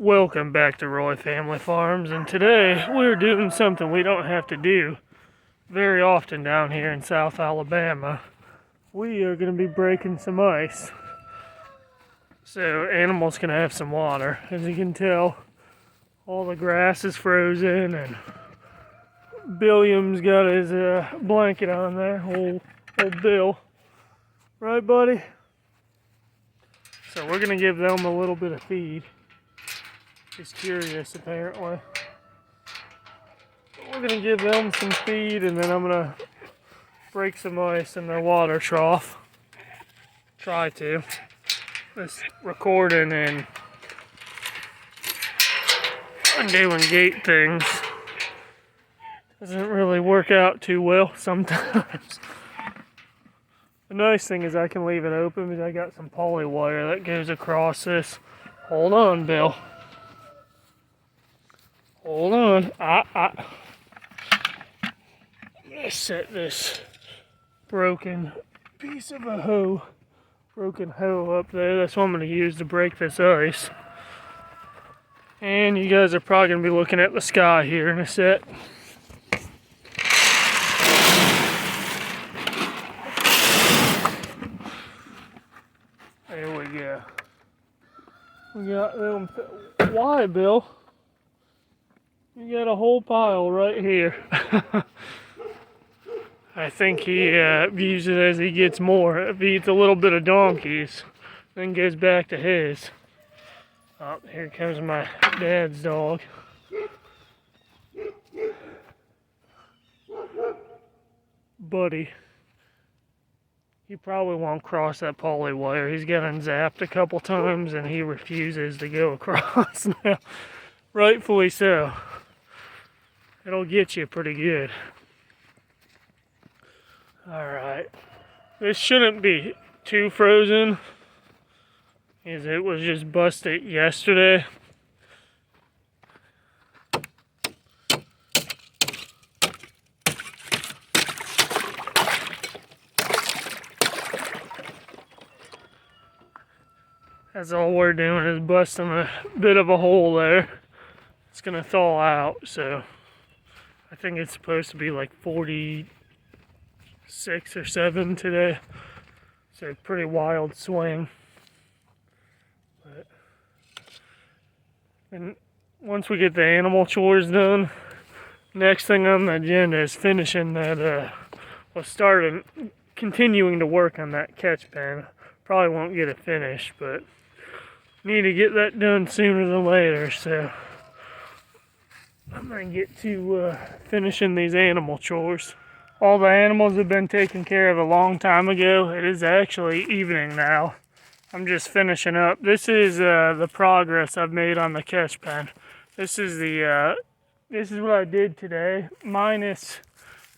Welcome back to Roy Family Farms, and today we're doing something we don't have to do very often down here in South Alabama. We are going to be breaking some ice, so animals can have some water. As you can tell, all the grass is frozen, and Billiam's got his blanket on there, old Bill. Right, buddy? So we're going to give them a little bit of feed. He's curious, apparently. We're going to give them some feed, and then I'm going to break some ice in their water trough. Try to. This recording and doing gate things doesn't really work out too well sometimes. The nice thing is I can leave it open because I got some poly wire that goes across this. Hold on, Bill. Hold on. Let's set this broken piece of a broken hoe up there. That's what I'm going to use to break this ice. And you guys are probably going to be looking at the sky here in a sec. There we go. We got them. Why, Bill? You got a whole pile right here. I think he views it as he gets more. If he eats a little bit of donkeys, then goes back to his. Oh, here comes my dad's dog. Buddy. He probably won't cross that poly wire. He's gotten zapped a couple times and he refuses to go across now. Rightfully so. It'll get you pretty good. Alright. This shouldn't be too frozen, as it was just busted yesterday. That's all we're doing is busting a bit of a hole there. It's gonna thaw out, so I think it's supposed to be like 46 or 7 today. So pretty wild swing. And once we get the animal chores done, next thing on the agenda is finishing that, continuing to work on that catch pen. Probably won't get it finished, but need to get that done sooner than later, so I'm going to get to finishing these animal chores. All the animals have been taken care of a long time ago. It is actually evening now. I'm just finishing up. This is the progress I've made on the catch pen. This is what I did today. Minus,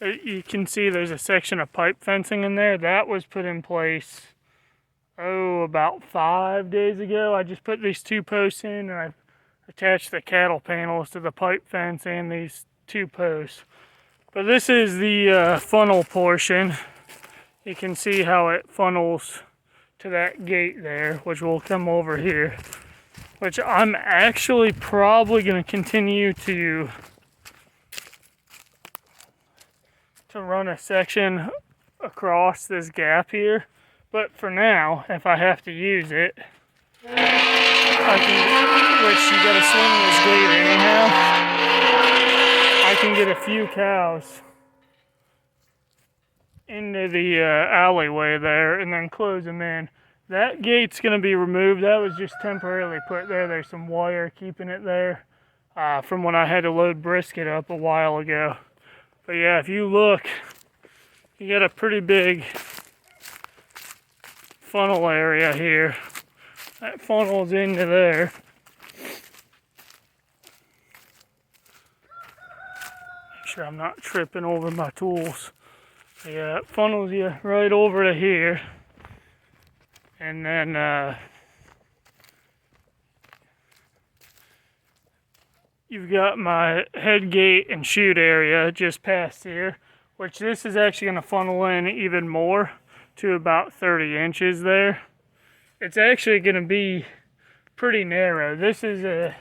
you can see there's a section of pipe fencing in there. That was put in place, about 5 days ago. I just put these 2 posts in and I attached the cattle panels to the pipe fence and these 2 posts. But this is the funnel portion. You can see how it funnels to that gate there, which will come over here. Which I'm actually probably going to continue to run a section across this gap here. But for now, if I have to use it, I can, which you gotta swing this gate anyhow, I can get a few cows into the alleyway there and then close them in. That gate's gonna be removed. That was just temporarily put there. There's some wire keeping it there from when I had to load brisket up a while ago. But yeah, if you look, you got a pretty big funnel area here. That funnels into there. Make sure I'm not tripping over my tools. Yeah, it funnels you right over to here. And then you've got my head gate and chute area just past here, which this is actually going to funnel in even more to about 30 inches there. It's actually going to be pretty narrow. This is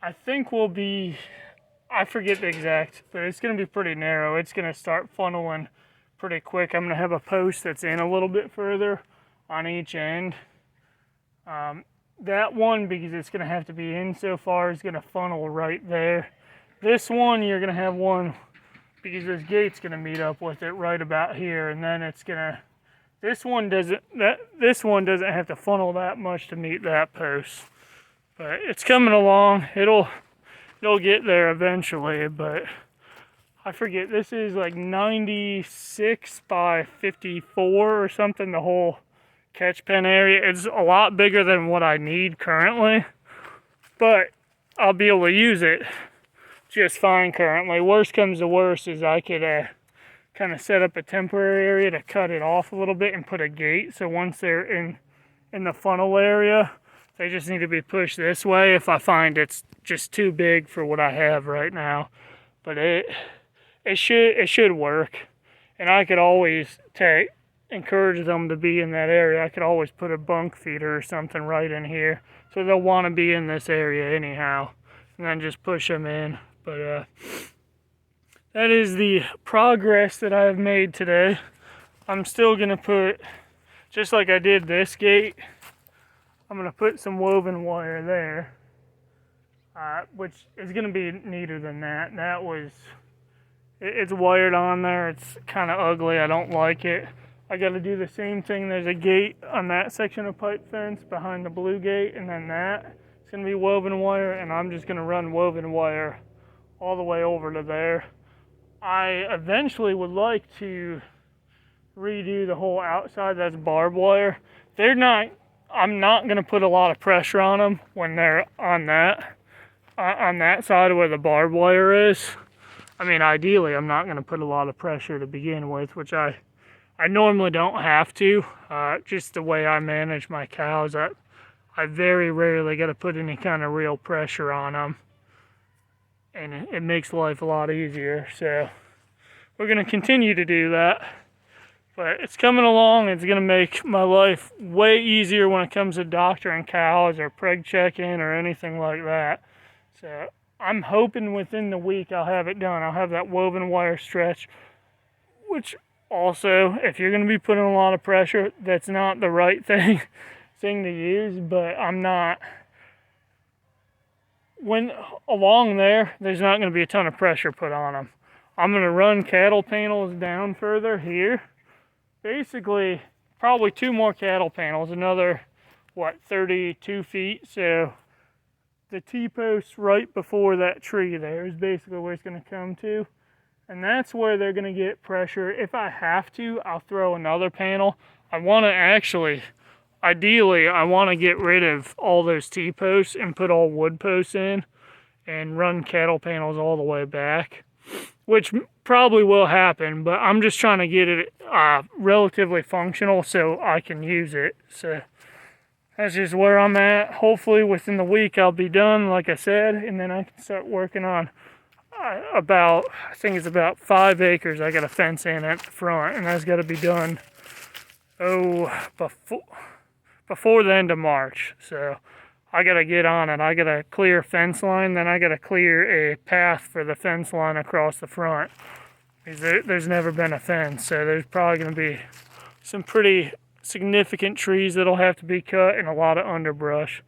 I think will be, I forget the exact, but it's going to be pretty narrow. It's going to start funneling pretty quick. I'm going to have a post that's in a little bit further on each end. That one, because it's going to have to be in so far, is going to funnel right there. This one, you're going to have one, because this gate's going to meet up with it right about here, and then it's going to, this one doesn't have to funnel that much to meet that post. But it's coming along. It'll get there eventually, but I forget, this is like 96 by 54 or something, the whole catch pen area. It's a lot bigger than what I need currently, but I'll be able to use it just fine currently. Worst comes to worst is I could kind of set up a temporary area to cut it off a little bit and put a gate, so once they're in the funnel area, they just need to be pushed this way if I find it's just too big for what I have right now. But it should work, and I could always encourage them to be in that area. I could always put a bunk feeder or something right in here, so they'll want to be in this area anyhow, and then just push them in. But that is the progress that I have made today. I'm still going to put, just like I did this gate, I'm going to put some woven wire there, which is going to be neater than that. That was, it's wired on there. It's kind of ugly. I don't like it. I got to do the same thing. There's a gate on that section of pipe fence behind the blue gate, and then that. It's going to be woven wire, and I'm just going to run woven wire all the way over to there. I eventually would like to redo the whole outside. That's barbed wire. I'm not going to put a lot of pressure on them when they're on that side of where the barbed wire is. I mean, ideally, I'm not going to put a lot of pressure to begin with, which I normally don't have to. Just the way I manage my cows, I very rarely got to put any kind of real pressure on them, and it makes life a lot easier. So we're going to continue to do that. But it's coming along. It's going to make my life way easier when it comes to doctoring cows or preg checking or anything like that. So I'm hoping within the week I'll have it done. I'll have that woven wire stretch, which also, if you're going to be putting a lot of pressure, that's not the right thing to use. But I'm not, when along there's not going to be a ton of pressure put on them. I'm going to run cattle panels down further here. Basically, probably 2 more cattle panels, another, 32 feet. So the T-post right before that tree there is basically where it's going to come to. And that's where they're going to get pressure. If I have to, I'll throw another panel. I want to actually, ideally, I want to get rid of all those T-posts and put all wood posts in and run cattle panels all the way back, which probably will happen, but I'm just trying to get it relatively functional so I can use it. So that's just where I'm at. Hopefully within the week I'll be done, like I said, and then I can start working on I think it's about 5 acres I got a fence in at the front, and that's got to be done before the end of March. So I got to get on it. I got to clear a fence line, then I got to clear a path for the fence line across the front. There's never been a fence, so there's probably going to be some pretty significant trees that'll have to be cut and a lot of underbrush.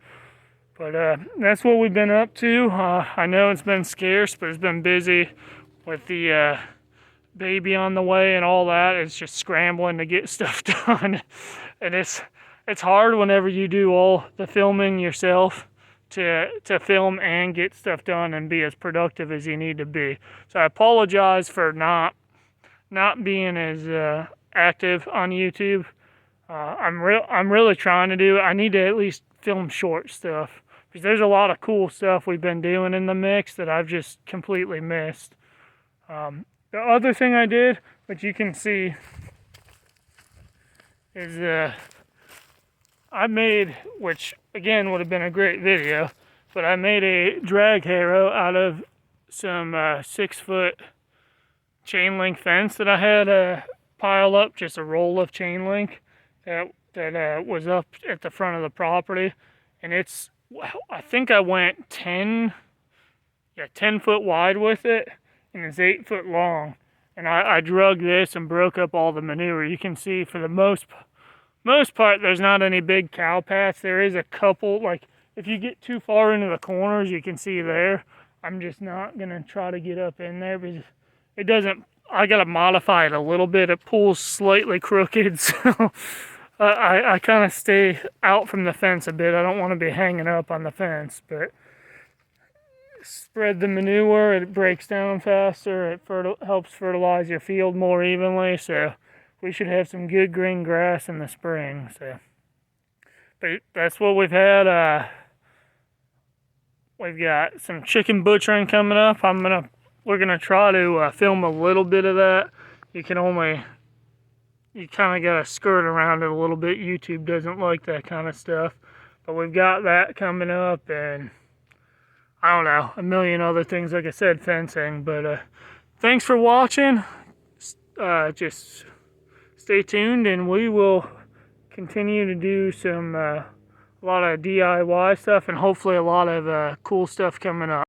But that's what we've been up to. I know it's been scarce, but it's been busy with the baby on the way and all that. It's just scrambling to get stuff done. And it's hard whenever you do all the filming yourself to film and get stuff done and be as productive as you need to be. So I apologize for not being as active on YouTube. I'm really trying to do it. I need to at least film short stuff, because there's a lot of cool stuff we've been doing in the mix that I've just completely missed. The other thing I did, which you can see, is I made, which again would have been a great video, but I made a drag harrow out of some 6-foot chain link fence that I had pile up, just a roll of chain link that was up at the front of the property. And I think I went 10 10 foot wide with it, and it's 8 foot long. And I drug this and broke up all the manure. You can see for the most part, there's not any big cow paths. There is a couple, like if you get too far into the corners, you can see there. I'm just not gonna try to get up in there because it doesn't, I gotta modify it a little bit. It pulls slightly crooked, so I kind of stay out from the fence a bit. I don't want to be hanging up on the fence, but spread the manure, it breaks down faster, it helps fertilize your field more evenly, so we should have some good green grass in the spring. So, but that's what we've had. We've got some chicken butchering coming up. We're gonna try to film a little bit of that. You kind of gotta skirt around it a little bit. YouTube doesn't like that kind of stuff, but we've got that coming up, and I don't know, a million other things, like I said, fencing. But thanks for watching. Just stay tuned, and we will continue to do some a lot of DIY stuff, and hopefully a lot of cool stuff coming up.